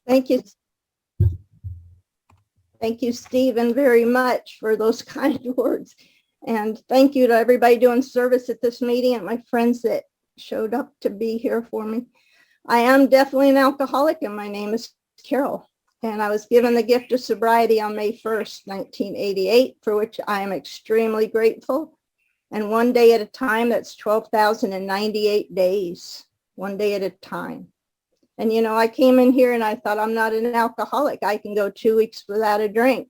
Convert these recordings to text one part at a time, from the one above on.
Thank you. Thank you, Stephen, very much for those kind words. And thank you to everybody doing service at this meeting and my friends that showed up to be here for me. I am definitely an alcoholic, and my name is Carol. And I was given the gift of sobriety on May 1st, 1988, for which I am extremely grateful. And one day at a time, that's 12,098 days, one day at a time. And, you know, I came in here and I thought, I'm not an alcoholic. I can go 2 weeks without a drink.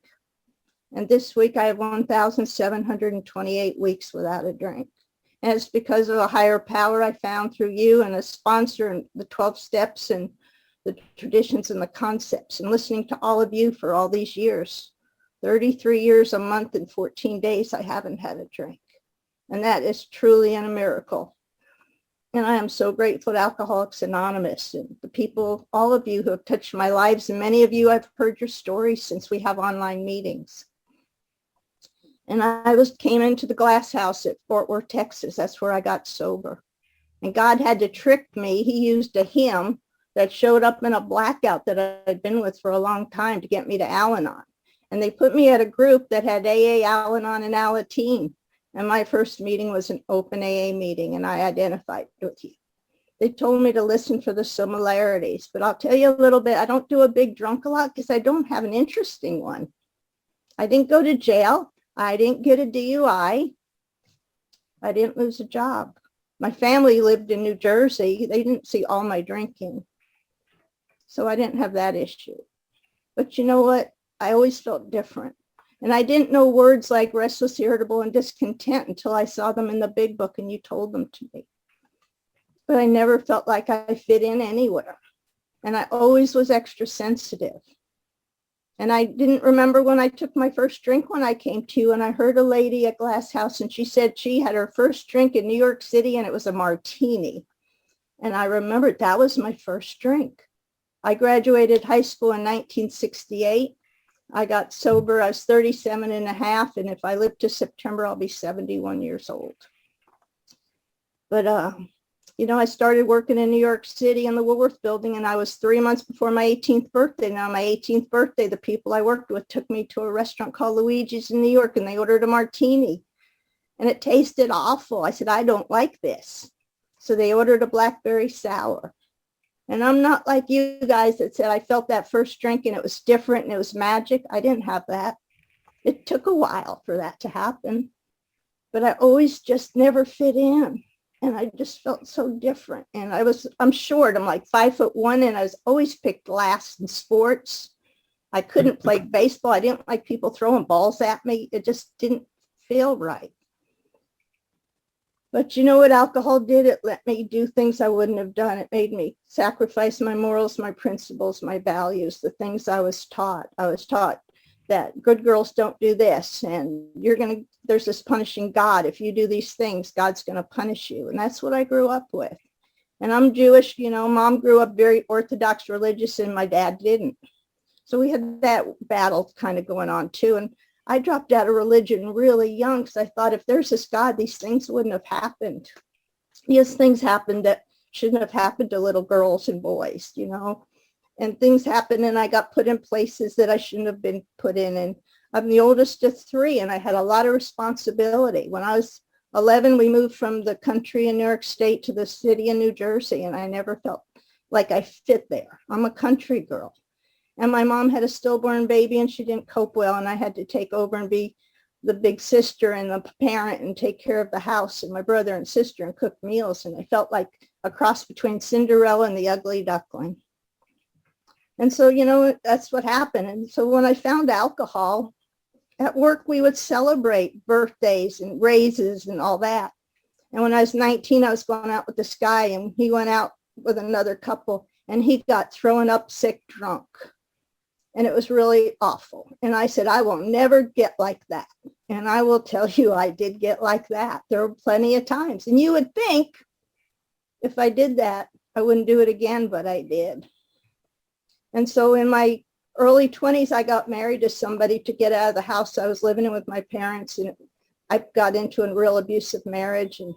And this week I have 1,728 weeks without a drink. And it's because of a higher power I found through you and a sponsor and the 12 steps and the traditions and the concepts, and listening to all of you for all these years. 33 years, a month, and 14 days I haven't had a drink. And that is truly a miracle. And I am so grateful to Alcoholics Anonymous and the people, all of you who have touched my lives. And many of you, I've heard your stories since we have online meetings. And I came into the Glass House at Fort Worth, Texas. That's where I got sober. And God had to trick me. He used a hymn that showed up in a blackout that I'd been with for a long time to get me to Al-Anon. And they put me at a group that had AA, Al-Anon, and Alateen. And my first meeting was an open AA meeting, and I identified with you. They told me to listen for the similarities, but I'll tell you a little bit. I don't do a big drunk a lot because I don't have an interesting one. I didn't go to jail. I didn't get a DUI. I didn't lose a job. My family lived in New Jersey. They didn't see all my drinking. So I didn't have that issue. But you know what? I always felt different. And I didn't know words like restless, irritable, and discontent until I saw them in the big book and you told them to me. But I never felt like I fit in anywhere. And I always was extra sensitive. And I didn't remember when I took my first drink when I came to you, and I heard a lady at Glass House, and she said she had her first drink in New York City, and it was a martini. And I remembered that was my first drink. I graduated high school in 1968. I got sober. I was 37 and a half. And if I live to September, I'll be 71 years old. But, you know, I started working in New York City in the Woolworth building, and I was 3 months before my 18th birthday. Now, my 18th birthday, the people I worked with took me to a restaurant called Luigi's in New York, and they ordered a martini. And it tasted awful. I said, I don't like this. So they ordered a blackberry sour. And I'm not like you guys that said I felt that first drink and it was different and it was magic. I didn't have that. It took a while for that to happen. But I always just never fit in. And I just felt so different. And I'm short. I'm like 5'1", and I was always picked last in sports. I couldn't play baseball. I didn't like people throwing balls at me. It just didn't feel right. But you know what alcohol did? It let me do things I wouldn't have done. It made me sacrifice my morals, my principles, my values, the things I was taught. I was taught that good girls don't do this, and there's this punishing God. If you do these things, God's going to punish you. And that's what I grew up with. And I'm Jewish, you know, Mom grew up very Orthodox religious and my dad didn't. So we had that battle kind of going on too. And I dropped out of religion really young because I thought if there's this God, these things wouldn't have happened. Yes, things happened that shouldn't have happened to little girls and boys, you know, and things happened and I got put in places that I shouldn't have been put in. And I'm the oldest of three, and I had a lot of responsibility. When I was 11, we moved from the country in New York State to the city in New Jersey, and I never felt like I fit there. I'm a country girl. And my mom had a stillborn baby and she didn't cope well. And I had to take over and be the big sister and the parent and take care of the house and my brother and sister and cook meals. And I felt like a cross between Cinderella and the ugly duckling. And so, you know, that's what happened. And so when I found alcohol at work, we would celebrate birthdays and raises and all that. And when I was 19, I was going out with this guy, and he went out with another couple, and he got thrown up sick drunk. And it was really awful. And I said, I will never get like that. And I will tell you, I did get like that. There were plenty of times. And you would think if I did that, I wouldn't do it again, but I did. And so in my early 20s, I got married to somebody to get out of the house I was living in with my parents. And I got into a real abusive marriage. And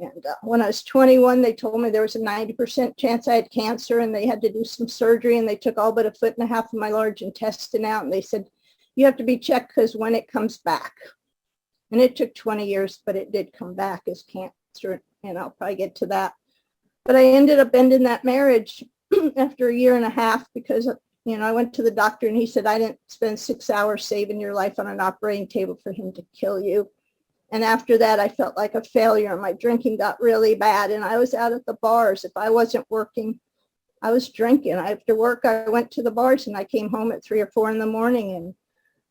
And when I was 21, they told me there was a 90% chance I had cancer, and they had to do some surgery, and they took all but 1.5 feet of my large intestine out, and they said, you have to be checked because when it comes back. And it took 20 years, but it did come back as cancer, and I'll probably get to that. But I ended up ending that marriage after 1.5 years because, I went to the doctor, and he said, I didn't spend 6 hours saving your life on an operating table for him to kill you. And after that, I felt like a failure, and my drinking got really bad, and I was out at the bars. If I wasn't working, I was drinking. After work, I went to the bars, and I came home at 3 or 4 in the morning and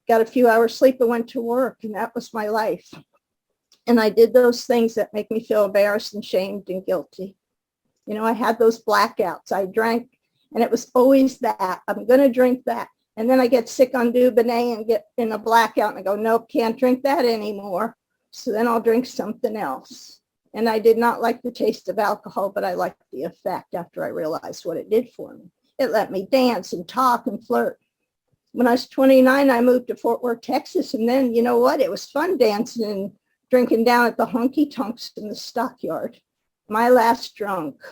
got a few hours sleep and went to work, and that was my life. And I did those things that make me feel embarrassed and shamed and guilty. I had those blackouts. I drank, and it was always that. I'm going to drink that. And then I get sick on Dubonnet and get in a blackout, and I go, nope, can't drink that anymore. So then I'll drink something else. And I did not like the taste of alcohol, but I liked the effect after I realized what it did for me. It let me dance and talk and flirt. When I was 29, I moved to Fort Worth, Texas. And then, you know what? It was fun dancing and drinking down at the honky tonks in the stockyard. My last drunk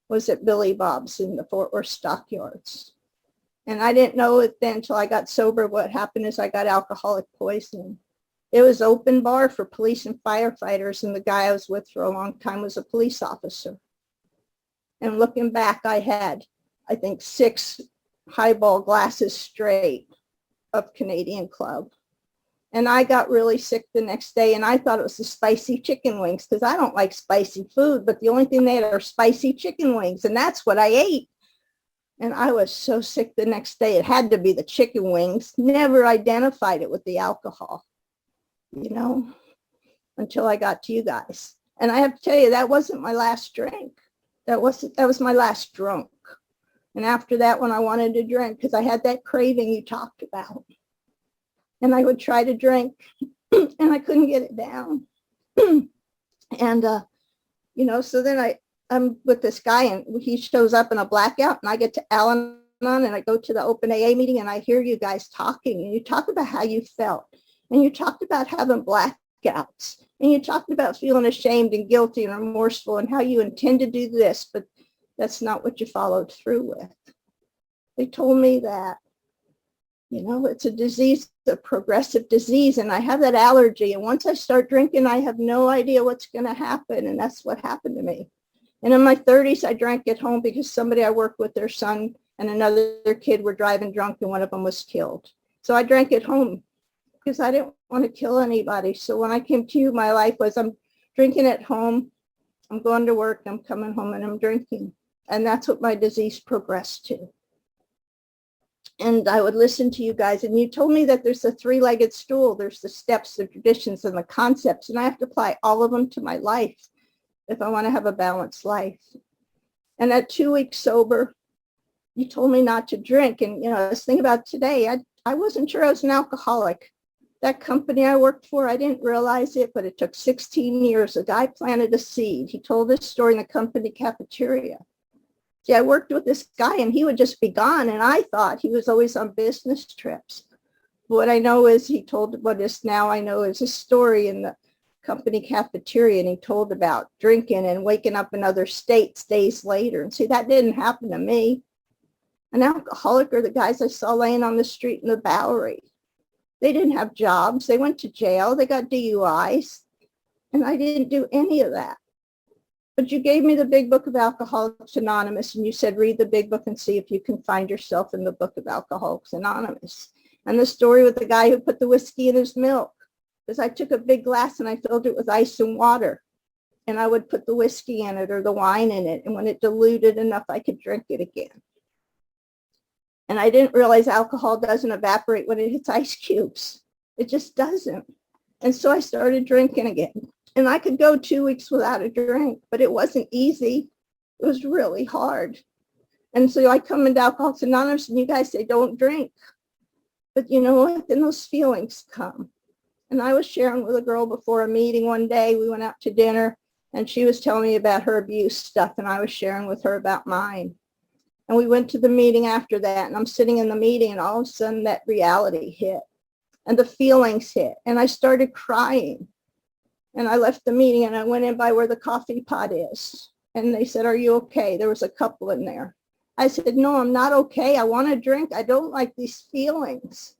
was at Billy Bob's in the Fort Worth stockyards. And I didn't know it then until I got sober. What happened is I got alcoholic poisoning. It was open bar for police and firefighters, and the guy I was with for a long time was a police officer. And looking back, I had, I think, 6 highball glasses straight of Canadian Club. And I got really sick the next day, and I thought it was the spicy chicken wings because I don't like spicy food, but the only thing they had are spicy chicken wings, and that's what I ate. And I was so sick the next day. It had to be the chicken wings. Never identified it with the alcohol, until I got to you guys. And I have to tell you, that wasn't my last drink. That was my last drunk. And after that, when I wanted to drink, because I had that craving you talked about, and I would try to drink, and I couldn't get it down. And, so then I'm with this guy, and he shows up in a blackout, and I get to Al-Anon, and I go to the open AA meeting, and I hear you guys talking, and you talk about how you felt, and you talked about having blackouts, and you talked about feeling ashamed and guilty and remorseful, and how you intend to do this, but that's not what you followed through with. They told me that, it's a disease, a progressive disease, and I have that allergy. And once I start drinking, I have no idea what's going to happen. And that's what happened to me. And in my 30s, I drank at home because somebody I worked with, their son and another kid were driving drunk, and one of them was killed. So I drank at home because I didn't want to kill anybody. So when I came to you, my life was I'm drinking at home, I'm going to work, I'm coming home, and I'm drinking. And that's what my disease progressed to. And I would listen to you guys, and you told me that there's a 3-legged stool. There's the steps, the traditions, and the concepts, and I have to apply all of them to my life if I want to have a balanced life. And at 2 weeks sober, you told me not to drink. And, I was thinking about today, I wasn't sure I was an alcoholic. That company I worked for, I didn't realize it, but it took 16 years. A guy planted a seed. He told this story in the company cafeteria. See, I worked with this guy, and he would just be gone, and I thought he was always on business trips. What I know is he told what is now I know is a story in the company cafeteria, and he told about drinking and waking up in other states days later. And see, that didn't happen to me. An alcoholic are the guys I saw laying on the street in the Bowery. They didn't have jobs. They went to jail. They got DUIs, and I didn't do any of that. But you gave me the big book of Alcoholics Anonymous, and you said, read the big book and see if you can find yourself in the book of Alcoholics Anonymous. And the story with the guy who put the whiskey in his milk, because I took a big glass and I filled it with ice and water, and I would put the whiskey in it or the wine in it. And when it diluted enough, I could drink it again. And I didn't realize alcohol doesn't evaporate when it hits ice cubes. It just doesn't. And so I started drinking again. And I could go 2 weeks without a drink, but it wasn't easy. It was really hard. And so I come into Alcoholics Anonymous, and you guys say, don't drink. But you know what? Then those feelings come. And I was sharing with a girl before a meeting one day. We went out to dinner, and she was telling me about her abuse stuff, and I was sharing with her about mine. And we went to the meeting after that, and I'm sitting in the meeting, and all of a sudden that reality hit, and the feelings hit, and I started crying. And I left the meeting and I went in by where the coffee pot is. And they said, are you okay? There was a couple in there. I said, no, I'm not okay. I want to drink. I don't like these feelings.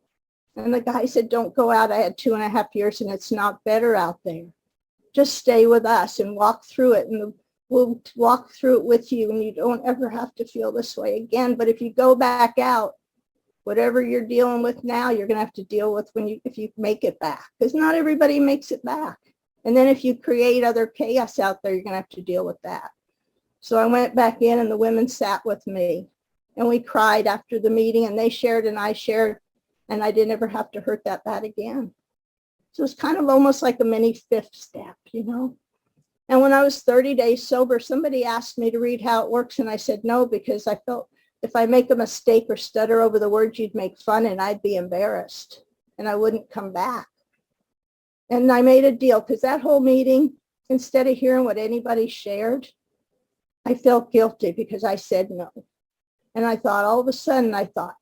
And the guy said, don't go out. I had 2.5 years and it's not better out there. Just stay with us and walk through it. And we'll walk through it with you. And you don't ever have to feel this way again. But if you go back out, whatever you're dealing with now, you're going to have to deal with if you make it back. Because not everybody makes it back. And then if you create other chaos out there, you're going to have to deal with that. So I went back in and the women sat with me. And we cried after the meeting and they shared and I shared. And I didn't ever have to hurt that bad again. So it's kind of almost like a mini 5th step, you know. And when I was 30 days sober, somebody asked me to read how it works. And I said no, because I felt if I make a mistake or stutter over the words, you'd make fun and I'd be embarrassed and I wouldn't come back. And I made a deal because that whole meeting, instead of hearing what anybody shared, I felt guilty because I said no. And I thought all of a sudden,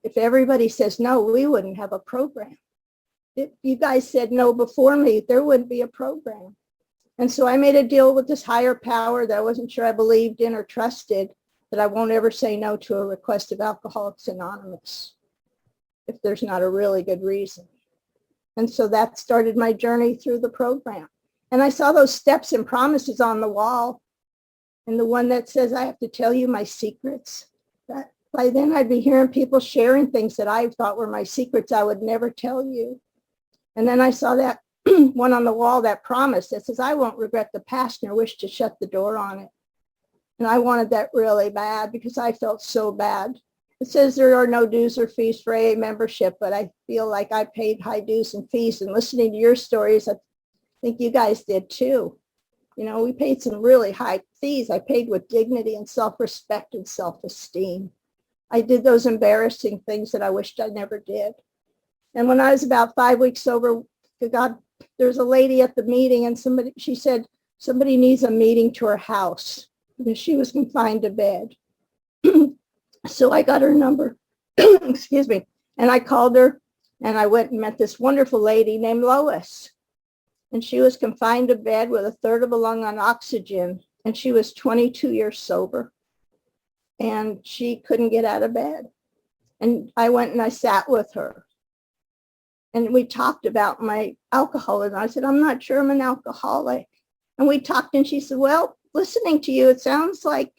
if everybody says no, we wouldn't have a program. If you guys said no before me, there wouldn't be a program. And so I made a deal with this higher power that I wasn't sure I believed in or trusted, that I won't ever say no to a request of Alcoholics Anonymous if there's not a really good reason. And so that started my journey through the program. And I saw those steps and promises on the wall. And the one that says, I have to tell you my secrets. That by then I'd be hearing people sharing things that I thought were my secrets I would never tell you. And then I saw that one on the wall, that promise that says, I won't regret the past nor wish to shut the door on it. And I wanted that really bad because I felt so bad. It says there are no dues or fees for AA membership, but I feel like I paid high dues and fees. And listening to your stories, I think you guys did too. You know, we paid some really high fees. I paid with dignity and self-respect and self-esteem. I did those embarrassing things that I wished I never did. And when I was about 5 weeks sober, God, there was a lady at the meeting and she said, somebody needs a meeting to her house because she was confined to bed. So I got her number, excuse me, and I called her and I went and met this wonderful lady named Lois. And she was confined to bed with 1/3 of a lung on oxygen. And she was 22 years sober. And she couldn't get out of bed. And I went and I sat with her. And we talked about my alcoholism. I said, I'm not sure I'm an alcoholic. And we talked and she said, well, listening to you, it sounds like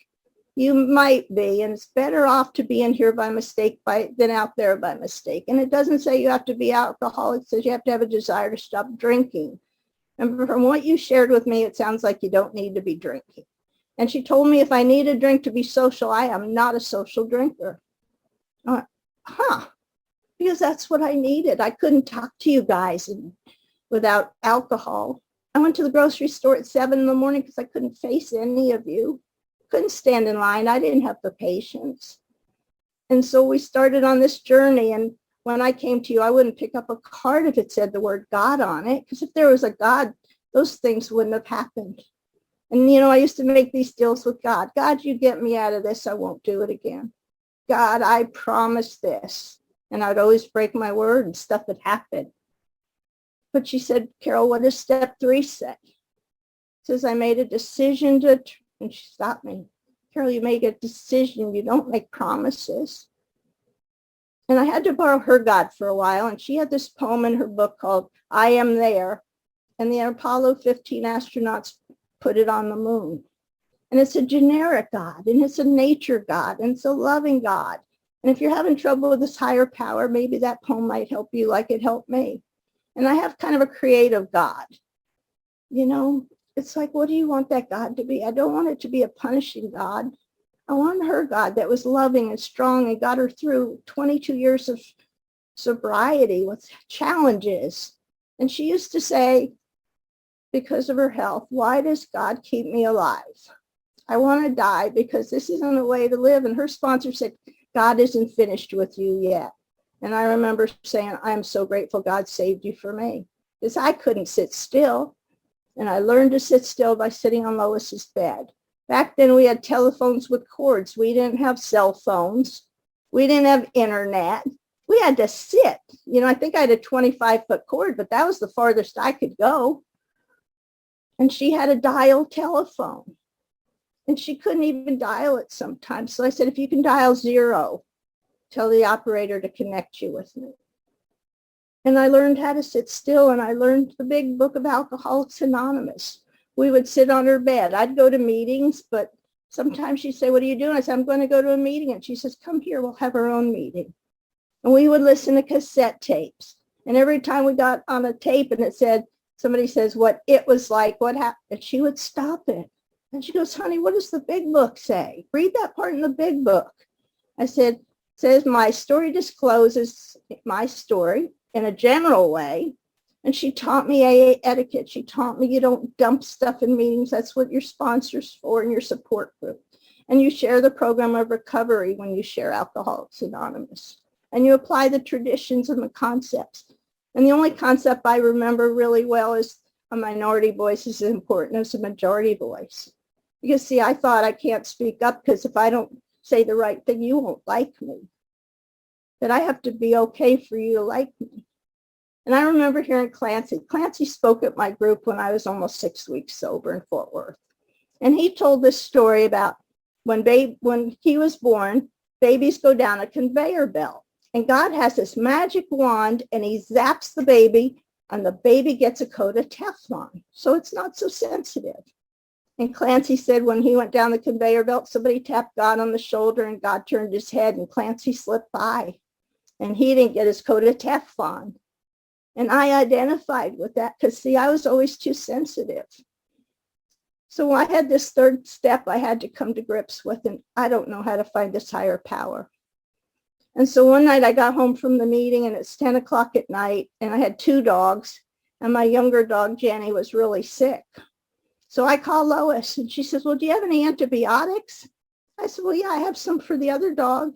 you might be. And it's better off to be in here by mistake than out there by mistake. And it doesn't say you have to be alcoholic. It says you have to have a desire to stop drinking. And from what you shared with me, it sounds like you don't need to be drinking. And she told me if I need a drink to be social, I am not a social drinker. I went, because that's what I needed. I couldn't talk to you guys without alcohol. I went to the grocery store at 7 a.m. because I couldn't face any of you. Couldn't stand in line. I didn't have the patience. And so we started on this journey. And when I came to you, I wouldn't pick up a card if it said the word God on it, because if there was a God, those things wouldn't have happened. And, you know, I used to make these deals with God. God, you get me out of this. I won't do it again. God, I promise this. And I'd always break my word and stuff would happen. But she said, Carol, what does step 3 say? It says, I made a decision to, and she stopped me. Carol, you make a decision. You don't make promises. And I had to borrow her God for a while. And she had this poem in her book called I Am There. And the Apollo 15 astronauts put it on the moon. And it's a generic God. And it's a nature God. And it's a loving God. And if you're having trouble with this higher power, maybe that poem might help you like it helped me. And I have kind of a creative God. You know, it's like, what do you want that God to be? I don't want it to be a punishing God. I want her God that was loving and strong and got her through 22 years of sobriety with challenges. And she used to say, because of her health, why does God keep me alive? I want to die because this isn't a way to live. And her sponsor said, God isn't finished with you yet. And I remember saying, I'm so grateful God saved you for me, because I couldn't sit still. And I learned to sit still by sitting on Lois's bed. Back then we had telephones with cords. We didn't have cell phones. We didn't have internet. We had to sit. You know, I think I had a 25-foot cord, but that was the farthest I could go. And she had a dial telephone. And she couldn't even dial it sometimes. So I said, if you can dial 0, tell the operator to connect you with me. And I learned how to sit still, and I learned the big book of Alcoholics Anonymous. We would sit on her bed. I'd go to meetings, but sometimes she'd say, what are you doing? I said, I'm going to go to a meeting. And she says, come here, we'll have our own meeting. And we would listen to cassette tapes. And every time we got on a tape and it said, somebody says what it was like, what happened, and she would stop it. And she goes, honey, what does the big book say? Read that part in the big book. I said, it says my story discloses my story in a general way. And she taught me AA etiquette. She taught me you don't dump stuff in meetings. That's what your sponsor's for and your support group. And you share the program of recovery when you share Alcoholics Anonymous. And you apply the traditions and the concepts. And the only concept I remember really well is a minority voice is as important as a majority voice. Because see, I thought I can't speak up because if I don't say the right thing, you won't like me. That I have to be okay for you to like me. And I remember hearing Clancy. Clancy spoke at my group when I was almost 6 weeks sober in Fort Worth. And he told this story about when he was born, babies go down a conveyor belt. And God has this magic wand and he zaps the baby and the baby gets a coat of Teflon. So it's not so sensitive. And Clancy said when he went down the conveyor belt, somebody tapped God on the shoulder and God turned his head and Clancy slipped by. And he didn't get his coat of Teflon. And I identified with that because, see, I was always too sensitive. So I had this third step I had to come to grips with, and I don't know how to find this higher power. And so one night I got home from the meeting and it's 10 o'clock at night and I had 2 dogs and my younger dog, Jenny, was really sick. So I called Lois and she says, well, do you have any antibiotics? I said, well, yeah, I have some for the other dog.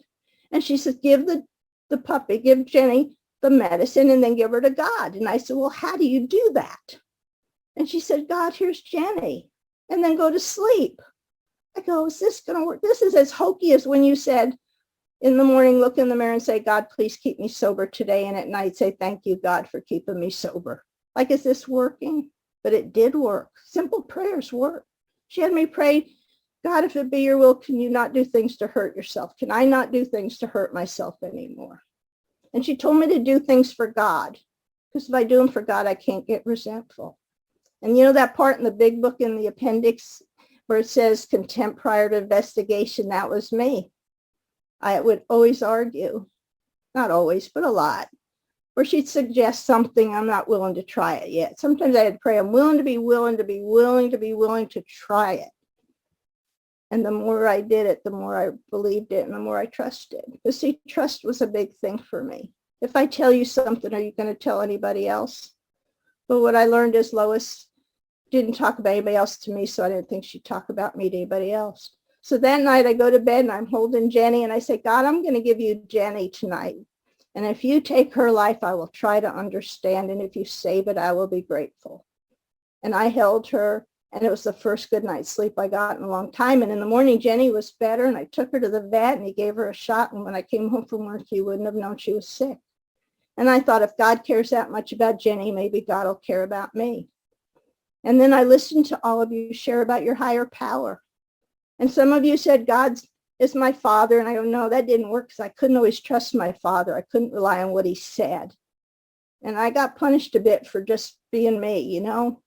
And she says, give the puppy, give Jenny the medicine and then give her to God. And I said, well, how do you do that? And she said, God, here's Jenny. And then go to sleep. I go, is this going to work? This is as hokey as when you said in the morning, look in the mirror and say, God, please keep me sober today. And at night say, thank you, God, for keeping me sober. Like, is this working? But it did work. Simple prayers work. She had me pray, God, if it be your will, can you not do things to hurt yourself? Can I not do things to hurt myself anymore? And she told me to do things for God. Because if I do them for God, I can't get resentful. And you know that part in the big book in the appendix where it says contempt prior to investigation, that was me. I would always argue, not always, but a lot, where she'd suggest something, I'm not willing to try it yet. Sometimes I had to pray, I'm willing to try it. And the more I did it, the more I believed it and the more I trusted. But see, trust was a big thing for me. If I tell you something, are you going to tell anybody else? But what I learned is Lois didn't talk about anybody else to me, so I didn't think she'd talk about me to anybody else. So that night I go to bed and I'm holding Jenny and I say, God, I'm going to give you Jenny tonight. And if you take her life, I will try to understand. And if you save it, I will be grateful. And I held her and it was the first good night's sleep I got in a long time. And in the morning, Jenny was better and I took her to the vet and he gave her a shot. And when I came home from work, you wouldn't have known she was sick. And I thought, if God cares that much about Jenny, maybe God will care about me. And then I listened to all of you share about your higher power. And some of you said, God is my father. And I go, no, that didn't work because I couldn't always trust my father. I couldn't rely on what he said. And I got punished a bit for just being me, you know.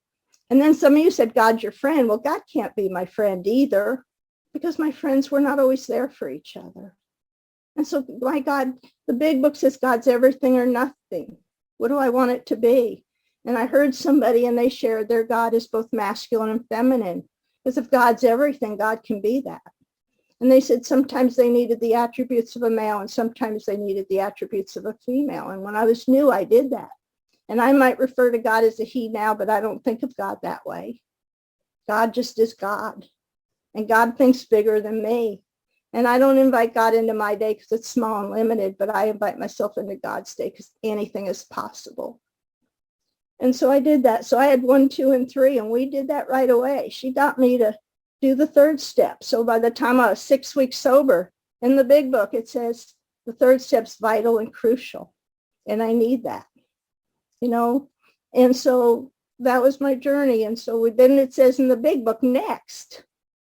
And then some of you said, God's your friend. Well, God can't be my friend either because my friends were not always there for each other. And so, my God, the big book says God's everything or nothing. What do I want it to be? And I heard somebody and they shared their God is both masculine and feminine. Because if God's everything, God can be that. And they said sometimes they needed the attributes of a male and sometimes they needed the attributes of a female. And when I was new, I did that. And I might refer to God as a he now, but I don't think of God that way. God just is God. And God thinks bigger than me. And I don't invite God into my day because it's small and limited, but I invite myself into God's day because anything is possible. And so I did that. So I had 1, 2, and 3, and we did that right away. She got me to do the third step. So by the time I was 6 weeks sober, in the big book, it says the third step's vital and crucial. And I need that, you know. And so that was my journey. And so then it says in the big book, next.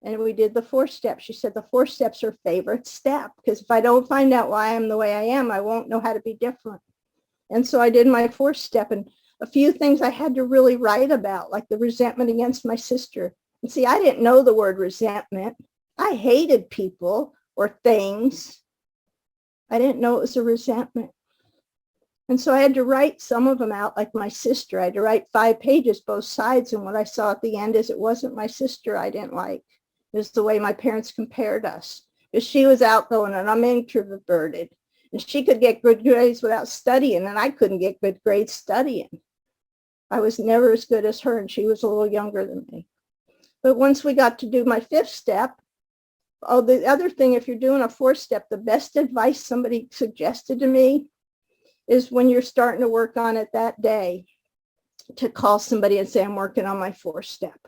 And we did the 4 steps. She said the 4 steps are favorite step, because if I don't find out why I'm the way I am, I won't know how to be different. And so I did my 4th step, and a few things I had to really write about, like the resentment against my sister. And see, I didn't know the word resentment. I hated people or things. I didn't know it was a resentment. And so I had to write some of them out, like my sister. I had to write 5 pages, both sides. And what I saw at the end is it wasn't my sister I didn't like. It was the way my parents compared us. Because she was outgoing and I'm introverted. And she could get good grades without studying, and I couldn't get good grades studying. I was never as good as her, and she was a little younger than me. But once we got to do my 5th step, oh, the other thing, if you're doing a 4th step, the best advice somebody suggested to me is when you're starting to work on it that day, to call somebody and say, I'm working on my 4th step.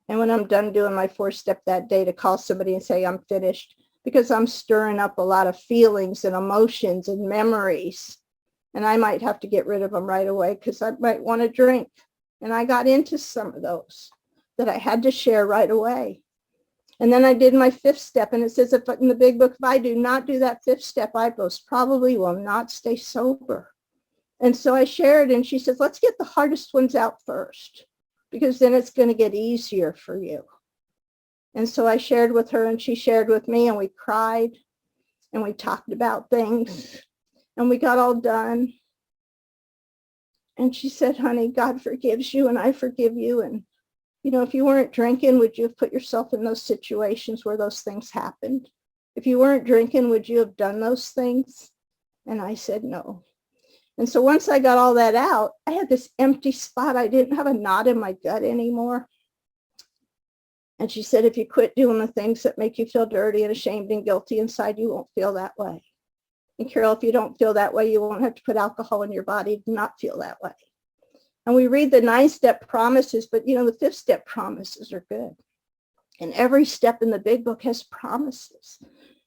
And when I'm done doing my 4th step that day, to call somebody and say, I'm finished, because I'm stirring up a lot of feelings and emotions and memories. And I might have to get rid of them right away because I might want to drink. And I got into some of those that I had to share right away. And then I did my 5th step, and it says if in the big book, if I do not do that 5th step, I most probably will not stay sober. And so I shared, and she says, let's get the hardest ones out first, because then it's going to get easier for you. And so I shared with her, and she shared with me, and we cried, and we talked about things, and we got all done. And she said, honey, God forgives you, and I forgive you. And, you know, if you weren't drinking, would you have put yourself in those situations where those things happened? If you weren't drinking, would you have done those things? And I said, no. And so once I got all that out, I had this empty spot. I didn't have a knot in my gut anymore. And she said, if you quit doing the things that make you feel dirty and ashamed and guilty inside, you won't feel that way. And Carol, if you don't feel that way, you won't have to put alcohol in your body to not feel that way. And we read the 9-step promises, but you know, the 5th step promises are good. And every step in the big book has promises.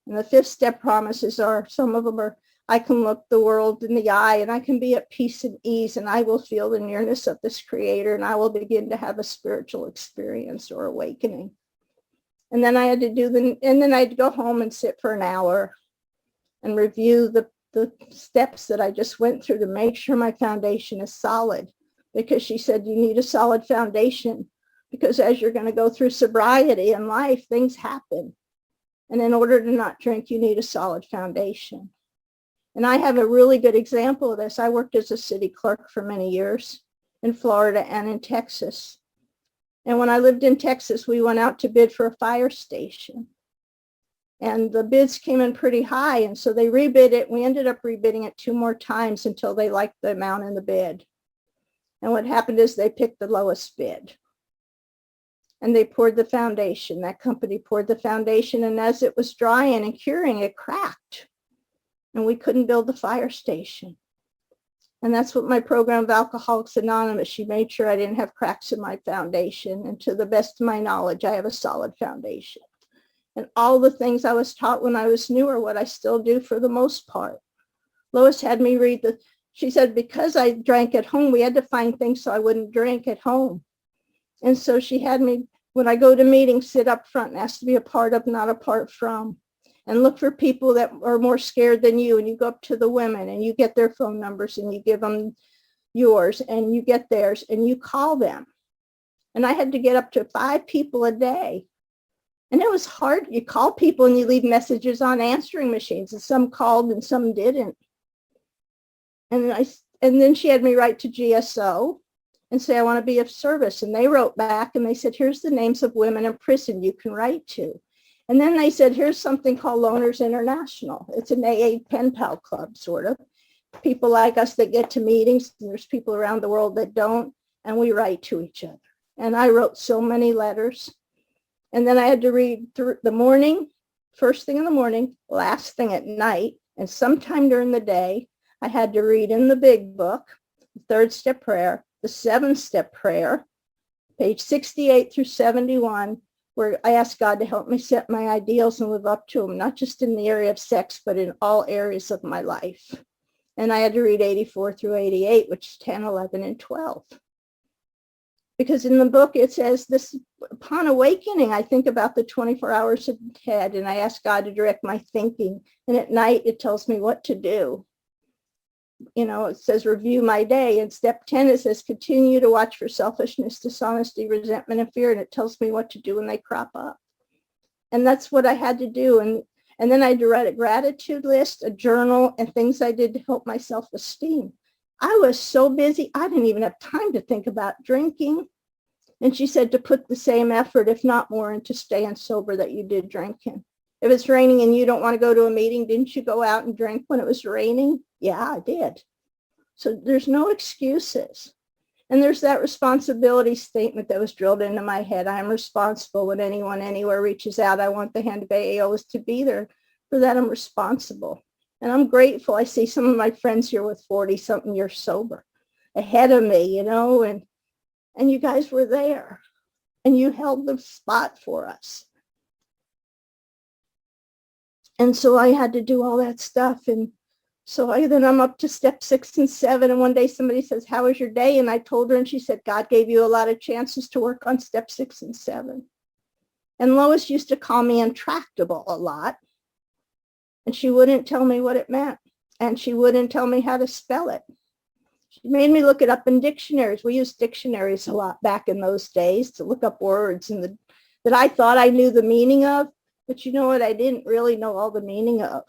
And the 5th step promises are, some of them are, I can look the world in the eye, and I can be at peace and ease, and I will feel the nearness of this creator, and I will begin to have a spiritual experience or awakening. And then I had to and then I'd go home and sit for an hour and review the steps that I just went through to make sure my foundation is solid. Because she said, you need a solid foundation, because as you're going to go through sobriety in life, things happen. And in order to not drink, you need a solid foundation. And I have a really good example of this. I worked as a city clerk for many years in Florida and in Texas. And when I lived in Texas, we went out to bid for a fire station. And the bids came in pretty high. And so they rebid it. We ended up rebidding it 2 more times until they liked the amount in the bid. And what happened is they picked the lowest bid. And they poured the foundation. That company poured the foundation. And as it was drying and curing, it cracked. And we couldn't build the fire station. And that's what my program of Alcoholics Anonymous, she made sure I didn't have cracks in my foundation. And to the best of my knowledge, I have a solid foundation. And all the things I was taught when I was new are what I still do for the most part. Lois had me read she said, because I drank at home, we had to find things so I wouldn't drink at home. And so she had me, when I go to meetings, sit up front and ask to be a part of, not apart from. And look for people that are more scared than you. And you go up to the women and you get their phone numbers and you give them yours and you get theirs and you call them. And I had to get up to 5 people a day. And it was hard. You call people and you leave messages on answering machines, and some called and some didn't. And then she had me write to GSO and say, I want to be of service. And they wrote back and they said, here's the names of women in prison you can write to. And then they said, here's something called Loners International. It's an AA pen pal club, sort of. People like us that get to meetings, and there's people around the world that don't, and we write to each other. And I wrote so many letters. And then I had to read through the morning, first thing in the morning, last thing at night, and sometime during the day, I had to read in the big book, the 3rd step prayer, the 7th step prayer, page 68 through 71, where I asked God to help me set my ideals and live up to them, not just in the area of sex, but in all areas of my life. And I had to read 84 through 88, which is 10, 11, and 12. because in the book it says this, upon awakening, I think about the 24 hours ahead and I ask God to direct my thinking. And at night it tells me what to do. You know, it says review my day. In step 10, it says continue to watch for selfishness, dishonesty, resentment, and fear. And it tells me what to do when they crop up. And that's what I had to do. And then I had to write a gratitude list, a journal, and things I did to help my self-esteem. I was so busy, I didn't even have time to think about drinking. And she said to put the same effort, if not more, into staying sober that you did drinking. If it's raining and you don't want to go to a meeting, didn't you go out and drink when it was raining? Yeah, I did. So there's no excuses. And there's that responsibility statement that was drilled into my head. I am responsible when anyone anywhere reaches out. I want the hand of AA always to be there. For that, I'm responsible. And I'm grateful. I see some of my friends here with 40-something years sober ahead of me, you know, and you guys were there. And you held the spot for us. And so I had to do all that stuff. And so then I'm up to step 6 and 7. And one day somebody says, how was your day? And I told her, and she said, God gave you a lot of chances to work on step 6 and 7. And Lois used to call me intractable a lot. And she wouldn't tell me what it meant. And she wouldn't tell me how to spell it. She made me look it up in dictionaries. We used dictionaries a lot back in those days to look up words and that I thought I knew the meaning of. But you know what? I didn't really know all the meaning of.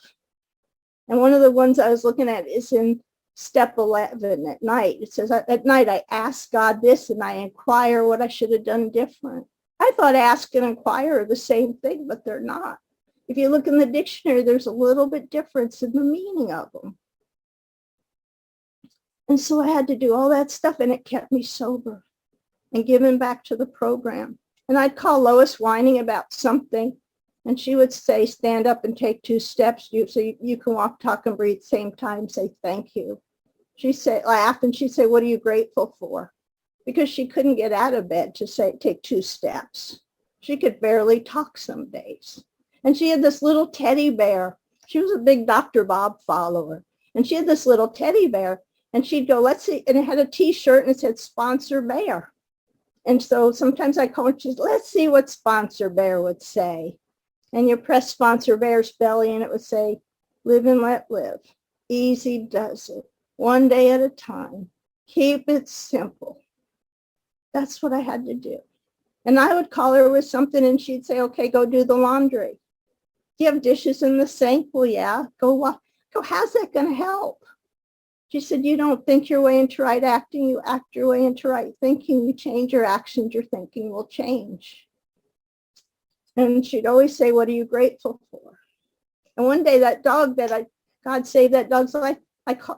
And one of the ones I was looking at is in step 11 at night. It says, at night, I ask God this and I inquire what I should have done different. I thought ask and inquire are the same thing, but they're not. If you look in the dictionary, there's a little bit difference in the meaning of them. And so I had to do all that stuff, and it kept me sober and giving back to the program. And I'd call Lois whining about something, and she would say, stand up and take 2 steps so you can walk, talk, and breathe same time, say thank you. She'd say, laugh, and she'd say, what are you grateful for? Because she couldn't get out of bed to say, take 2 steps. She could barely talk some days. And she had this little teddy bear. She was a big Dr. Bob follower. And she had this little teddy bear. And she'd go, let's see. And it had a T-shirt and it said, Sponsor Bear. And so sometimes I call her, she's, let's see what Sponsor Bear would say. And you press Sponsor Bear's belly and it would say, live and let live. Easy does it. One day at a time. Keep it simple. That's what I had to do. And I would call her with something and she'd say, okay, go do the laundry. Do you have dishes in the sink? Well, yeah. Go, how's that going to help? She said, you don't think your way into right acting, you act your way into right thinking. You change your actions, your thinking will change. And she'd always say, what are you grateful for? And one day that dog God saved that dog's life,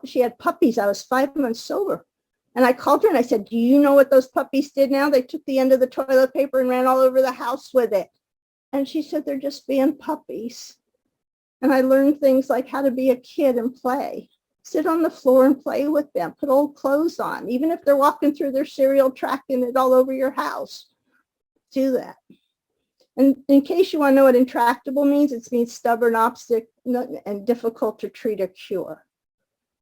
she had puppies. I was 5 months sober. And I called her and I said, do you know what those puppies did now? They took the end of the toilet paper and ran all over the house with it. And she said, they're just being puppies. And I learned things like how to be a kid and play. Sit on the floor and play with them. Put old clothes on. Even if they're walking through their cereal, tracking it all over your house. Do that. And in case you want to know what intractable means, it means stubborn, obstinate, and difficult to treat or cure.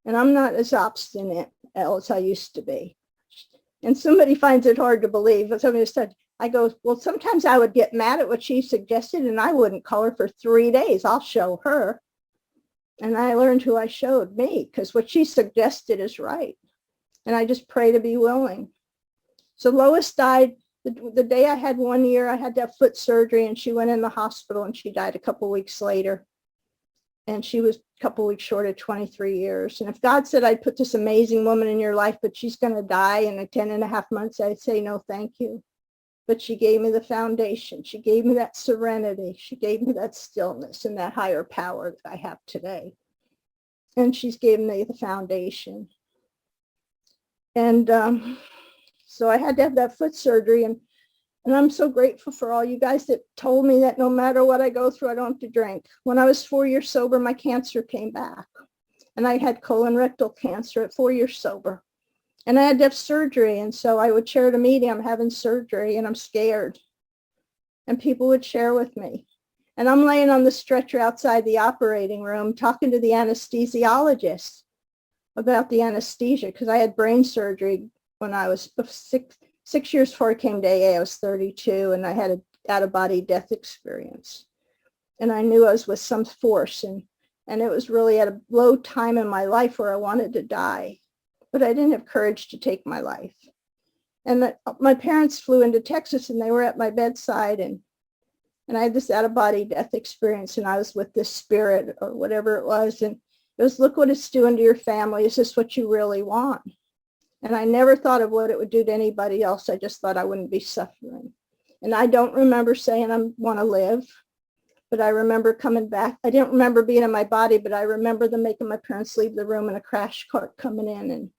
And I'm not as obstinate as I used to be. And somebody finds it hard to believe. But somebody said, I go, well, sometimes I would get mad at what she suggested and I wouldn't call her for 3 days. I'll show her. And I learned who I showed, me, because what she suggested is right. And I just pray to be willing. So Lois died the day I had 1 year. I had to have foot surgery and she went in the hospital and she died a couple of weeks later. And she was a couple of weeks short of 23 years. And if God said I'd put this amazing woman in your life, but she's going to die in 10.5 months, I'd say no, thank you. But she gave me the foundation. She gave me that serenity. She gave me that stillness and that higher power that I have today. And she's given me the foundation. And so I had to have that foot surgery. And I'm so grateful for all you guys that told me that no matter what I go through, I don't have to drink. When I was 4 years sober, my cancer came back. And I had colon rectal cancer at 4 years sober. And I had to have surgery. And so I would share at a meeting, I'm having surgery and I'm scared. And people would share with me. And I'm laying on the stretcher outside the operating room talking to the anesthesiologist about the anesthesia because I had brain surgery when I was 6 years before I came to AA, I was 32, and I had an out-of-body death experience. And I knew I was with some force, and it was really at a low time in my life where I wanted to die, but I didn't have courage to take my life. And my parents flew into Texas, and they were at my bedside, and I had this out-of-body death experience, and I was with this spirit or whatever it was, and it was, look what it's doing to your family. Is this what you really want? And I never thought of what it would do to anybody else. I just thought I wouldn't be suffering. And I don't remember saying I want to live, but I remember coming back. I didn't remember being in my body, but I remember them making my parents leave the room and a crash cart coming in. And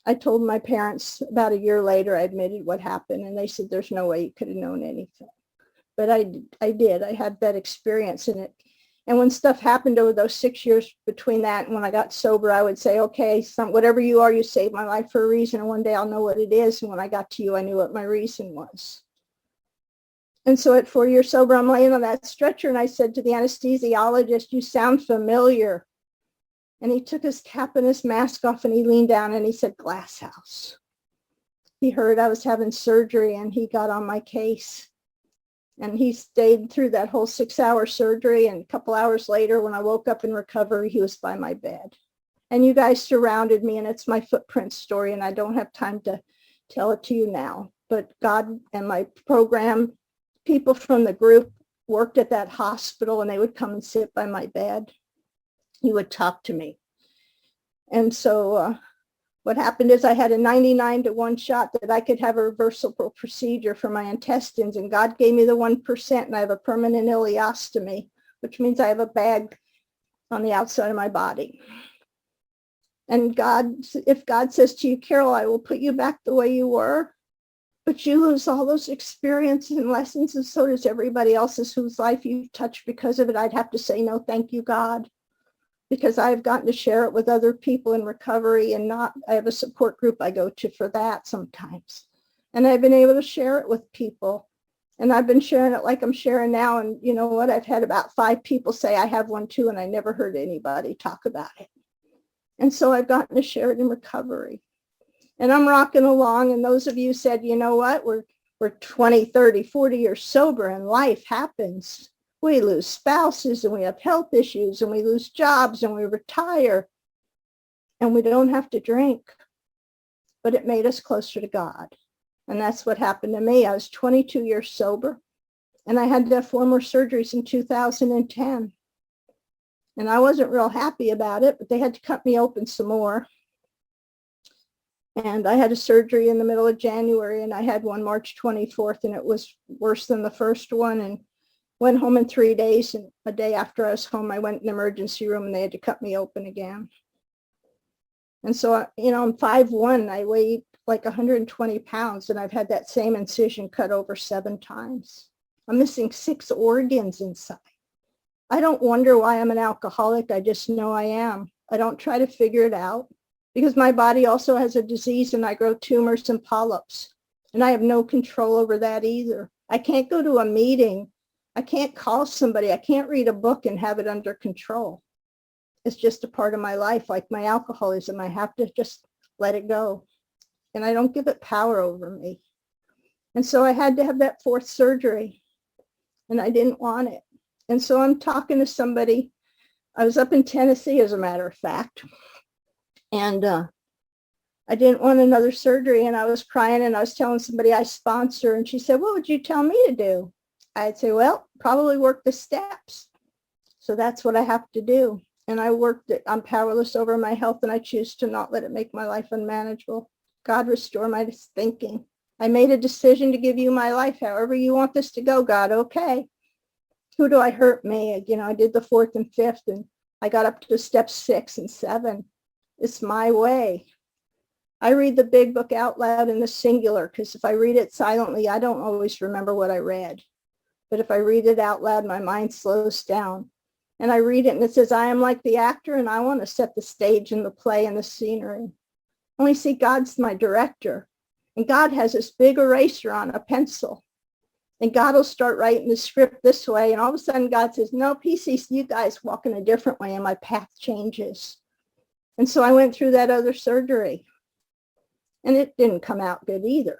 I told my parents about a year later, I admitted what happened, and they said, there's no way you could have known anything. But I did. I had that experience in it. And when stuff happened over those 6 years between that and when I got sober, I would say, okay, whatever you are, you saved my life for a reason. And one day I'll know what it is. And when I got to you, I knew what my reason was. And so at 4 years sober, I'm laying on that stretcher, and I said to the anesthesiologist, you sound familiar. And he took his cap and his mask off, and he leaned down and he said, Glass House. He heard I was having surgery, and he got on my case. And he stayed through that whole 6-hour surgery. And a couple hours later, when I woke up in recovery, he was by my bed. And you guys surrounded me, and it's my footprint story, and I don't have time to tell it to you now. But God and my program, people from the group worked at that hospital, and they would come and sit by my bed. He would talk to me. And so what happened is I had a 99-to-1 shot that I could have a reversible procedure for my intestines, and God gave me the 1%, and I have a permanent ileostomy, which means I have a bag on the outside of my body. And if God says to you, Carol, I will put you back the way you were, but you lose all those experiences and lessons, and so does everybody else's whose life you've touched because of it, I'd have to say, no, thank you, God. Because I've gotten to share it with other people in recovery, and I have a support group I go to for that sometimes. And I've been able to share it with people. And I've been sharing it like I'm sharing now. And you know what? I've had about 5 people say I have one too, and I never heard anybody talk about it. And so I've gotten to share it in recovery. And I'm rocking along. And those of you said, you know what? We're 20, 30, 40 years sober, and life happens. We lose spouses, and we have health issues, and we lose jobs, and we retire, and we don't have to drink. But it made us closer to God. And that's what happened to me. I was 22 years sober, and I had to have 4 more surgeries in 2010. And I wasn't real happy about it, but they had to cut me open some more. And I had a surgery in the middle of January, and I had one March 24th, and it was worse than the first one. And went home in 3 days, and a day after I was home, I went in the emergency room, and they had to cut me open again. And so, I'm 5'1". I weighed like 120 pounds, and I've had that same incision cut over 7 times. I'm missing 6 organs inside. I don't wonder why I'm an alcoholic. I just know I am. I don't try to figure it out, because my body also has a disease, and I grow tumors and polyps, and I have no control over that either. I can't go to a meeting. I can't call somebody. I can't read a book and have it under control. It's just a part of my life, like my alcoholism. I have to just let it go. And I don't give it power over me. And so I had to have that 4th surgery, and I didn't want it. And so I'm talking to somebody. I was up in Tennessee, as a matter of fact. And I didn't want another surgery, and I was crying, and I was telling somebody I sponsor, and she said, what would you tell me to do? I'd say, well, probably work the steps. So that's what I have to do. And I worked it. I'm powerless over my health, and I choose to not let it make my life unmanageable. God, restore my thinking. I made a decision to give you my life. However you want this to go, God, okay. Who do I hurt? Me. I did the 4th and 5th, and I got up to step 6 and 7. It's my way. I read the big book out loud in the singular, because if I read it silently, I don't always remember what I read. But if I read it out loud, my mind slows down. And I read it, and it says, I am like the actor, and I want to set the stage and the play and the scenery. Only see, God's my director. And God has this big eraser on a pencil. And God will start writing the script this way. And all of a sudden, God says, no, PC, you guys walk in a different way, and my path changes. And so I went through that other surgery. And it didn't come out good either.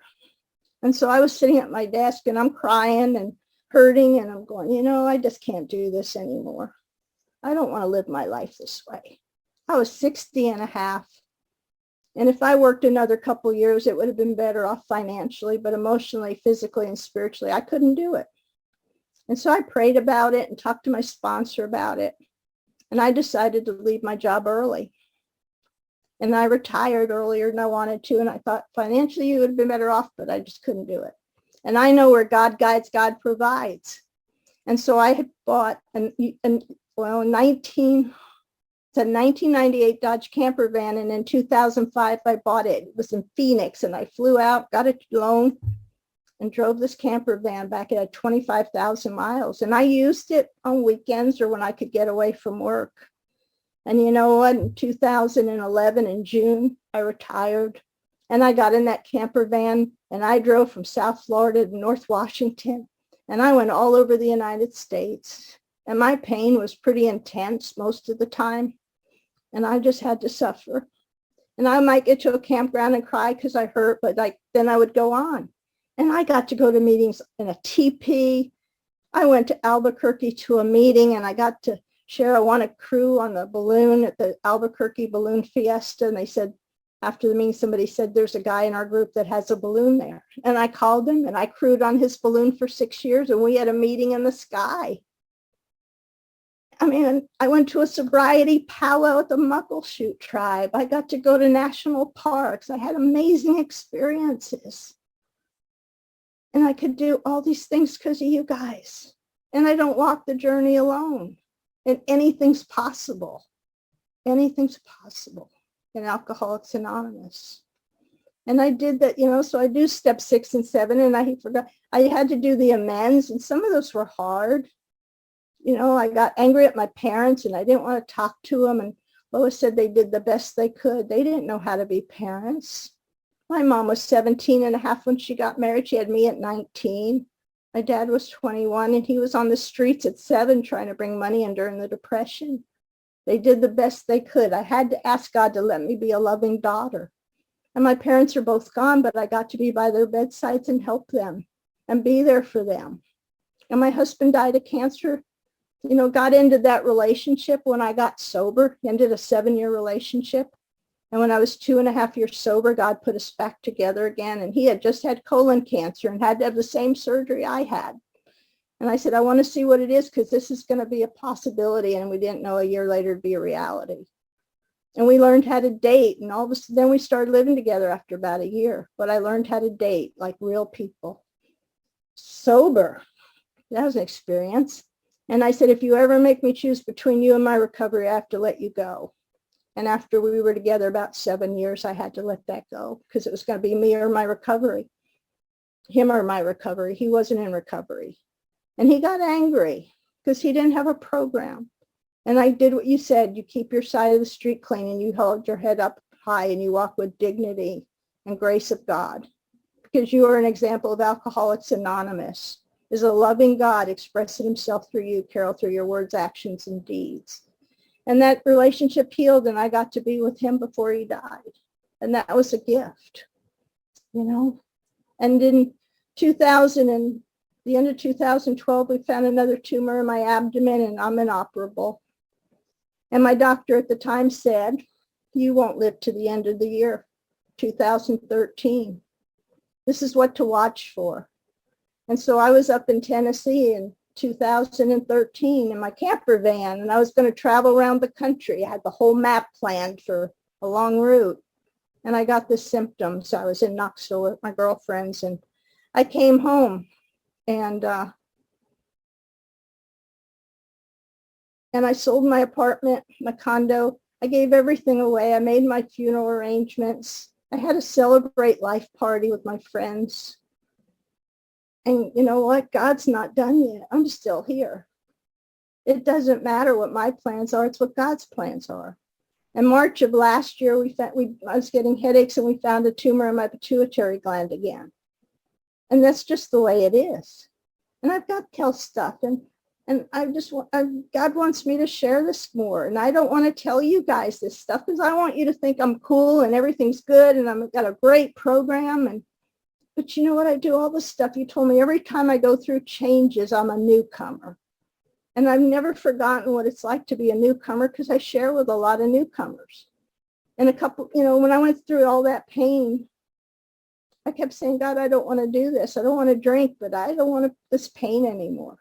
And so I was sitting at my desk and I'm crying and hurting and I'm going, I just can't do this anymore. I don't want to live my life this way. I was 60 and a half. And if I worked another couple years, it would have been better off financially, but emotionally, physically, and spiritually, I couldn't do it. And so I prayed about it and talked to my sponsor about it. And I decided to leave my job early. And I retired earlier than I wanted to. And I thought financially you would have been better off, but I just couldn't do it. And I know where God guides, God provides. And so I had bought it's a 1998 Dodge camper van. And in 2005, I bought it. It was in Phoenix. And I flew out, got a loan, and drove this camper van back at 25,000 miles. And I used it on weekends or when I could get away from work. And you know what? In 2011, in June, I retired. And I got in that camper van and I drove from South Florida to North Washington. And I went all over the United States. And my pain was pretty intense most of the time. And I just had to suffer. And I might get to a campground and cry because I hurt, but then I would go on. And I got to go to meetings in a teepee. I went to Albuquerque to a meeting and I got to share. I won a crew on the balloon at the Albuquerque Balloon Fiesta. And they said, after the meeting, somebody said, there's a guy in our group that has a balloon there. And I called him and I crewed on his balloon for 6 years and we had a meeting in the sky. I mean, I went to a sobriety powwow with the Muckleshoot tribe. I got to go to national parks. I had amazing experiences. And I could do all these things because of you guys. And I don't walk the journey alone. And anything's possible. Anything's possible in Alcoholics Anonymous. And I did that, so I do step 6 and 7, and I forgot. I had to do the amends, and some of those were hard. I got angry at my parents, and I didn't want to talk to them, and Lois said they did the best they could. They didn't know how to be parents. My mom was 17 and a half when she got married. She had me at 19. My dad was 21 and he was on the streets at 7 trying to bring money in during the Depression. They did the best they could. I had to ask God to let me be a loving daughter. And my parents are both gone, but I got to be by their bedsides and help them and be there for them. And my husband died of cancer. God ended that relationship when I got sober. He ended a 7-year relationship. And when I was 2.5 years sober, God put us back together again. And he had just had colon cancer and had to have the same surgery I had. And I said, I want to see what it is because this is going to be a possibility. And we didn't know a year later it'd be a reality. And we learned how to date. And all of a sudden, then we started living together after about a year. But I learned how to date like real people. Sober. That was an experience. And I said, if you ever make me choose between you and my recovery, I have to let you go. And after we were together about 7 years, I had to let that go because it was going to be me or my recovery, him or my recovery. He wasn't in recovery. And he got angry because he didn't have a program. And I did what you said. You keep your side of the street clean and you hold your head up high and you walk with dignity and grace of God because you are an example of Alcoholics Anonymous. Is a loving God expressing himself through you, Carol, through your words, actions, and deeds. And that relationship healed, and I got to be with him before he died. And that was a gift, And in the end of 2012, we found another tumor in my abdomen, and I'm inoperable. And my doctor at the time said, you won't live to the end of the year, 2013. This is what to watch for. And so I was up in Tennessee in 2013 in my camper van, and I was going to travel around the country. I had the whole map planned for a long route. And I got the symptoms. I was in Knoxville with my girlfriends, and I came home, and I sold my apartment, my condo. I gave everything away. I made my funeral arrangements. I had a celebrate life party with my friends. And you know what? God's not done yet. I'm still here. It doesn't matter what my plans are. It's what God's plans are. In March of last year, I was getting headaches and we found a tumor in my pituitary gland again. And that's just the way it is. And I've got health stuff. And God wants me to share this more. And I don't want to tell you guys this stuff because I want you to think I'm cool and everything's good and I've got a great program. But you know what? I do all the stuff you told me. Every time I go through changes, I'm a newcomer. And I've never forgotten what it's like to be a newcomer because I share with a lot of newcomers. And a couple, when I went through all that pain, I kept saying, God, I don't want to do this. I don't want to drink, but I don't want this pain anymore.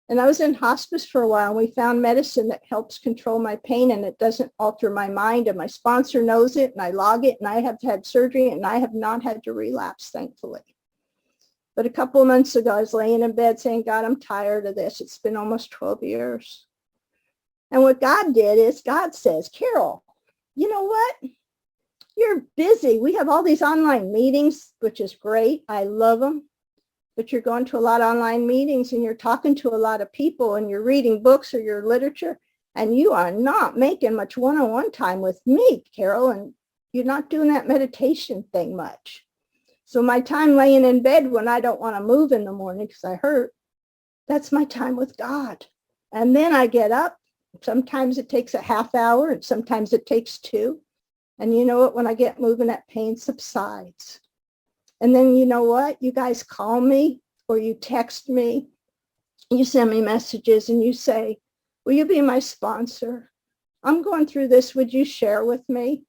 And I was in hospice for a while, and we found medicine that helps control my pain, and it doesn't alter my mind. And my sponsor knows it, and I log it, and I have had surgery, and I have not had to relapse, thankfully. But a couple of months ago, I was laying in bed saying, God, I'm tired of this. It's been almost 12 years. And what God did is God says, Carol, you know what? You're busy. We have all these online meetings, which is great. I love them. But you're going to a lot of online meetings and you're talking to a lot of people and you're reading books or your literature, and you are not making much one-on-one time with me, Carol, and you're not doing that meditation thing much. So my time laying in bed when I don't want to move in the morning because I hurt, that's my time with God. And then I get up. Sometimes it takes a half hour and sometimes it takes 2. And you know what? When I get moving, that pain subsides. And then you know what? You guys call me or you text me. You send me messages and you say, will you be my sponsor? I'm going through this. Would you share with me?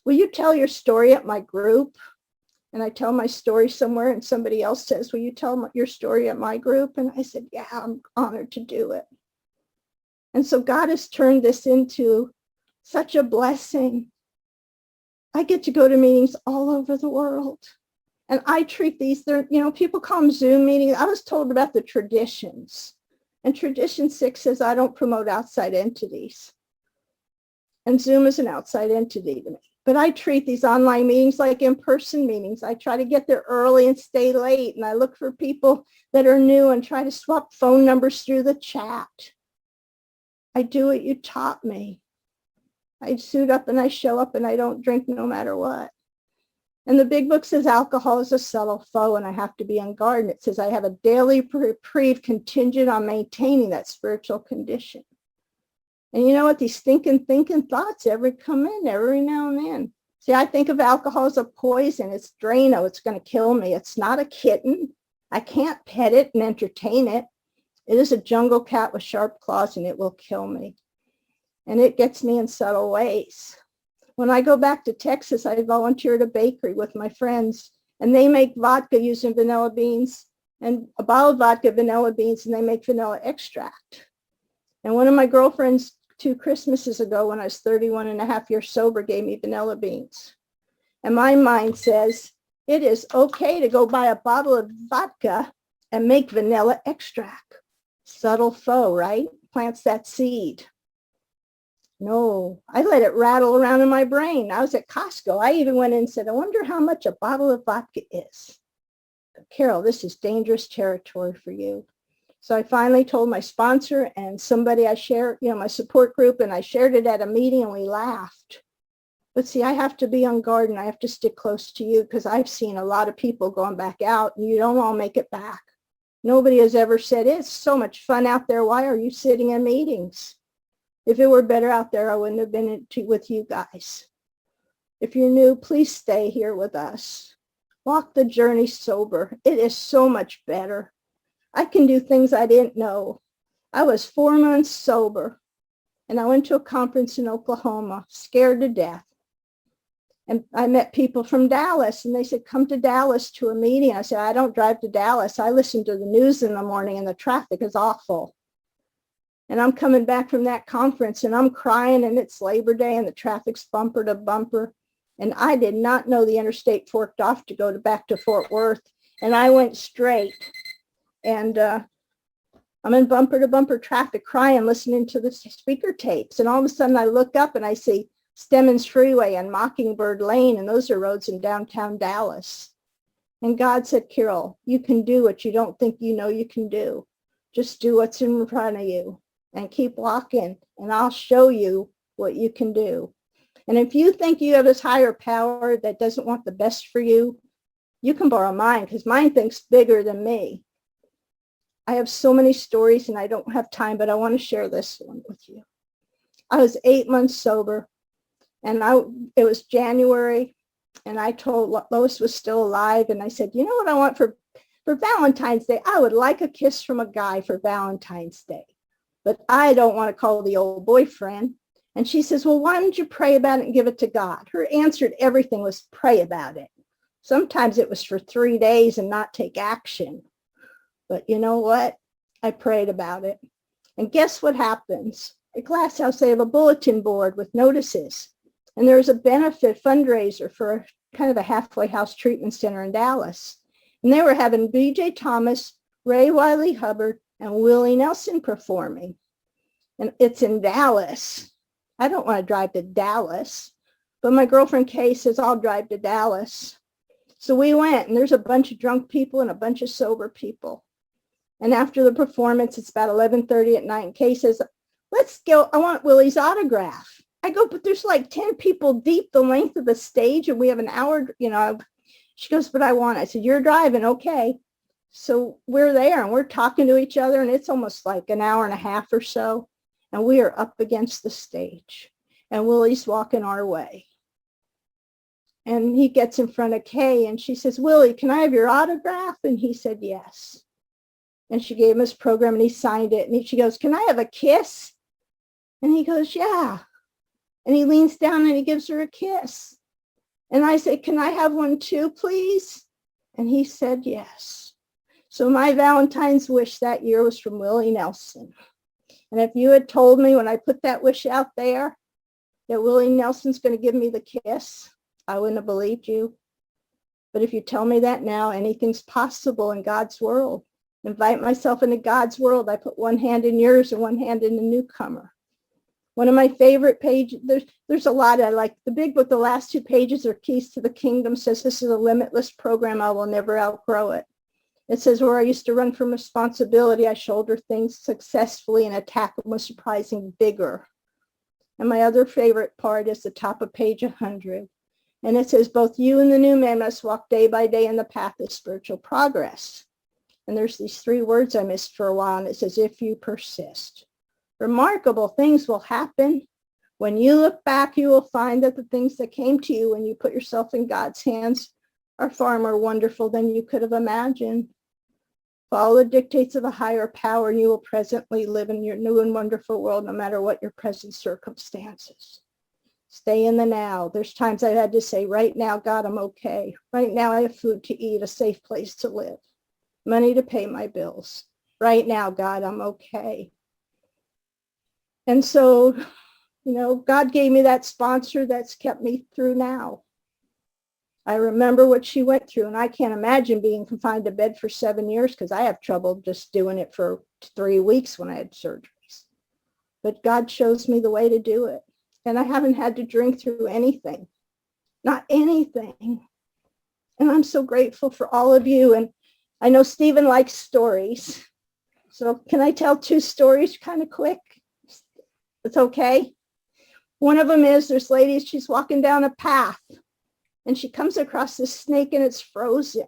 Will you tell your story at my group? And I tell my story somewhere and somebody else says, will you tell your story at my group? And I said, yeah, I'm honored to do it. And so God has turned this into such a blessing. I get to go to meetings all over the world. And I treat these, people call them Zoom meetings. I was told about the traditions. And tradition 6 says, I don't promote outside entities. And Zoom is an outside entity to me. But I treat these online meetings like in-person meetings. I try to get there early and stay late. And I look for people that are new and try to swap phone numbers through the chat. I do what you taught me. I suit up and I show up and I don't drink no matter what. And the big book says alcohol is a subtle foe and I have to be on guard. And it says I have a daily reprieve contingent on maintaining that spiritual condition. And you know what? These thinking thoughts come in every now and then. See, I think of alcohol as a poison. It's Drano. It's going to kill me. It's not a kitten. I can't pet it and entertain it. It is a jungle cat with sharp claws and it will kill me. And it gets me in subtle ways. When I go back to Texas, I volunteer at a bakery with my friends, and they make vodka using vanilla beans and a bottled vodka, vanilla beans, and they make vanilla extract. And one of my girlfriends 2 Christmases ago, when I was 31 and a half years sober, gave me vanilla beans. And my mind says, it is okay to go buy a bottle of vodka and make vanilla extract. Subtle foe, right? Plants that seed. No, I let it rattle around in my brain. I was at Costco. I even went in and said, I wonder how much a bottle of vodka is. Carol, this is dangerous territory for you. So I finally told my sponsor and somebody I share, my support group, and I shared it at a meeting and we laughed. But see, I have to be on guard and I have to stick close to you because I've seen a lot of people going back out and you don't all make it back. Nobody has ever said, it's so much fun out there. Why are you sitting in meetings? If it were better out there, I wouldn't have been with you guys. If you're new, please stay here with us. Walk the journey sober. It is so much better. I can do things I didn't know. I was 4 months sober, and I went to a conference in Oklahoma, scared to death. And I met people from Dallas, and they said, come to Dallas to a meeting. I said, I don't drive to Dallas. I listen to the news in the morning, and the traffic is awful. And I'm coming back from that conference and I'm crying and it's Labor Day and the traffic's bumper to bumper. And I did not know the interstate forked off to go back to Fort Worth. And I went straight. And I'm in bumper to bumper traffic crying, listening to the speaker tapes. And all of a sudden I look up and I see Stemmons Freeway and Mockingbird Lane. And those are roads in downtown Dallas. And God said, Carol, you can do what you don't think you know you can do. Just do what's in front of you. And keep walking, and I'll show you what you can do. And if you think you have this higher power that doesn't want the best for you, you can borrow mine, because mine thinks bigger than me. I have so many stories, and I don't have time, but I want to share this one with you. I was 8 months sober, and it was January And I told Lois was still alive. And I said, you know what I want for Valentine's Day? I would like a kiss from a guy for Valentine's Day, but I don't want to call the old boyfriend. And she says, well, why don't you pray about it and give it to God? Her answer to everything was pray about it. Sometimes it was for 3 days and not take action. But you know what? I prayed about it. And guess what happens? At Glass House, they have a bulletin board with notices. And there's a benefit fundraiser for kind of a halfway house treatment center in Dallas. And they were having B.J. Thomas, Ray Wiley Hubbard, and Willie Nelson performing. And it's in Dallas. I don't want to drive to Dallas, but my girlfriend Kay says I'll drive to Dallas. So we went, and there's a bunch of drunk people and a bunch of sober people. And after the performance, it's about 11:30 at night, and Kay says, let's go, I want Willie's autograph. I go, but there's like 10 people deep the length of the stage, and we have an hour, She goes, but I want it. I said, you're driving, okay. So we're there, and we're talking to each other, and it's almost like an hour and a half or so. And we are up against the stage, and Willie's walking our way. And he gets in front of Kay, and she says, Willie, can I have your autograph? And he said, yes. And she gave him his program, and he signed it. And she goes, can I have a kiss? And he goes, yeah. And he leans down, and he gives her a kiss. And I said, can I have one too, please? And he said, yes. So my Valentine's wish that year was from Willie Nelson. And if you had told me when I put that wish out there that Willie Nelson's going to give me the kiss, I wouldn't have believed you. But if you tell me that now, anything's possible in God's world. Invite myself into God's world. I put one hand in yours and one hand in the newcomer. One of my favorite pages, there's a lot I like. The big book, the last 2 pages are Keys to the Kingdom, says this is a limitless program. I will never outgrow it. It says, where I used to run from responsibility, I shoulder things successfully and attack them with surprising vigor. And my other favorite part is the top of page 100. And it says, both you and the new man must walk day by day in the path of spiritual progress. And there's these 3 words I missed for a while, and it says, if you persist. Remarkable things will happen. When you look back, you will find that the things that came to you when you put yourself in God's hands are far more wonderful than you could have imagined. Follow the dictates of a higher power, and you will presently live in your new and wonderful world, no matter what your present circumstances. Stay in the now. There's times I've had to say, right now, God, I'm okay. Right now, I have food to eat, a safe place to live, money to pay my bills. Right now, God, I'm okay. And so, God gave me that sponsor that's kept me through now. I remember what she went through, and I can't imagine being confined to bed for 7 years because I have trouble just doing it for 3 weeks when I had surgeries. But God shows me the way to do it. And I haven't had to drink through anything, not anything. And I'm so grateful for all of you. And I know Stephen likes stories. So can I tell 2 stories kind of quick? It's okay. One of them is there's ladies, she's walking down a path and she comes across this snake and it's frozen.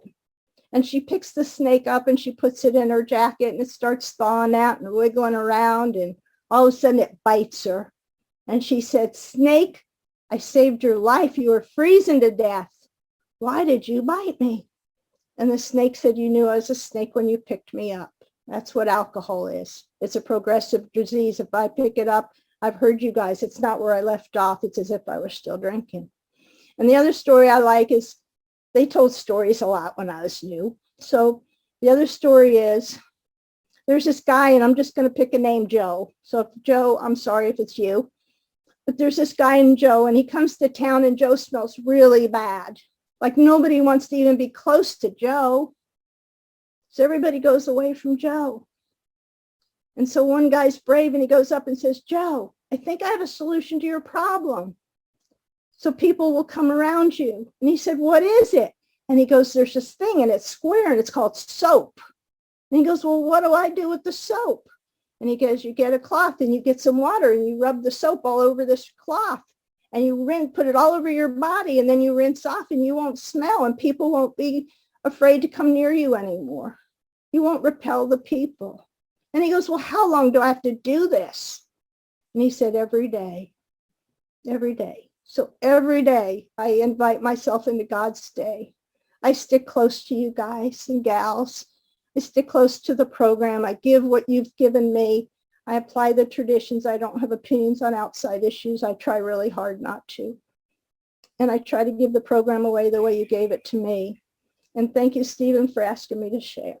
And she picks the snake up and she puts it in her jacket and it starts thawing out and wiggling around. And all of a sudden it bites her. And she said, snake, I saved your life. You were freezing to death. Why did you bite me? And the snake said, you knew I was a snake when you picked me up. That's what alcohol is. It's a progressive disease. If I pick it up, I've heard you guys, it's not where I left off. It's as if I was still drinking. And the other story I like is they told stories a lot when I was new. So the other story is there's this guy, and I'm just going to pick a name, Joe. So if Joe, I'm sorry if it's you. But there's this guy named Joe, and he comes to town, and Joe smells really bad. Like nobody wants to even be close to Joe. So everybody goes away from Joe. And so one guy's brave, and he goes up and says, Joe, I think I have a solution to your problem. So people will come around you. And he said, what is it? And he goes, there's this thing, and it's square, and it's called soap. And he goes, well, what do I do with the soap? And he goes, you get a cloth and you get some water and you rub the soap all over this cloth and you put it all over your body, and then you rinse off and you won't smell, and people won't be afraid to come near you anymore. You won't repel the people. And he goes, well, how long do I have to do this? And he said, every day, every day. So every day I invite myself into God's day. I stick close to you guys and gals. I stick close to the program. I give what you've given me. I apply the traditions. I don't have opinions on outside issues. I try really hard not to. And I try to give the program away the way you gave it to me. And thank you, Stephen, for asking me to share.